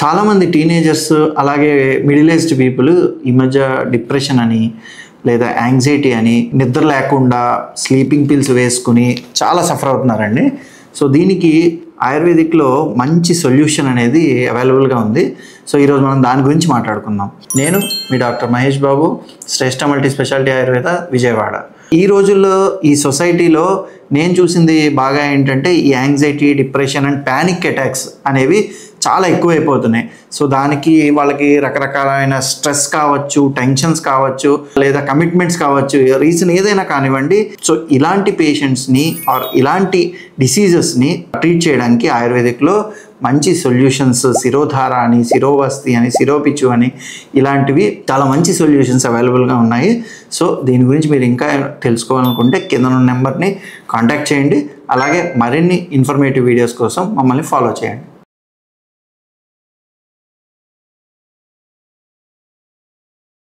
చాలామంది టీనేజర్స్ అలాగే middle aged people ఈ మధ్య డిప్రెషన్ అని లేదా యాంగ్జైటీ అని నిద్ర లేకుండా స్లీపింగ్ పిల్స్ వేసుకుని చాలా సఫర్ అవుతున్నారండి. సో దీనికి ఆయుర్వేదిక్లో మంచి సొల్యూషన్ అనేది అవైలబుల్గా ఉంది. సో ఈరోజు మనం దాని గురించి మాట్లాడుకుందాం. నేను మీ డాక్టర్ మహేష్ బాబు, శ్రేష్ఠ మల్టీ స్పెషాలిటీ ఆయుర్వేద, విజయవాడ. ఈ రోజుల్లో ఈ సొసైటీలో నేను చూసింది బాగా ఏంటంటే ఈ anxiety, depression and panic attacks అనేవి చాలా ఎక్కువైపోతున్నాయి. సో దానికి వాళ్ళకి రకరకాలైన స్ట్రెస్ కావచ్చు, టెన్షన్స్ కావచ్చు, లేదా కమిట్మెంట్స్ కావచ్చు, రీజన్ ఏదైనా కానివ్వండి. సో ఇలాంటి పేషెంట్స్ని ఆర్ ఇలాంటి డిసీజెస్ని ట్రీట్ చేయడానికి ఆయుర్వేదిక్లో మంచి సొల్యూషన్స్, శిరోధార అని, శిరోవస్తి అని, శిరోపిచు అని, ఇలాంటివి చాలా మంచి సొల్యూషన్స్ అవైలబుల్గా ఉన్నాయి. సో దీని గురించి మీరు ఇంకా తెలుసుకోవాలనుకుంటే కింద ఉన్న నెంబర్ని కాంటాక్ట్ చేయండి. అలాగే మరిన్ని ఇన్ఫర్మేటివ్ వీడియోస్ కోసం మమ్మల్ని ఫాలో చేయండి.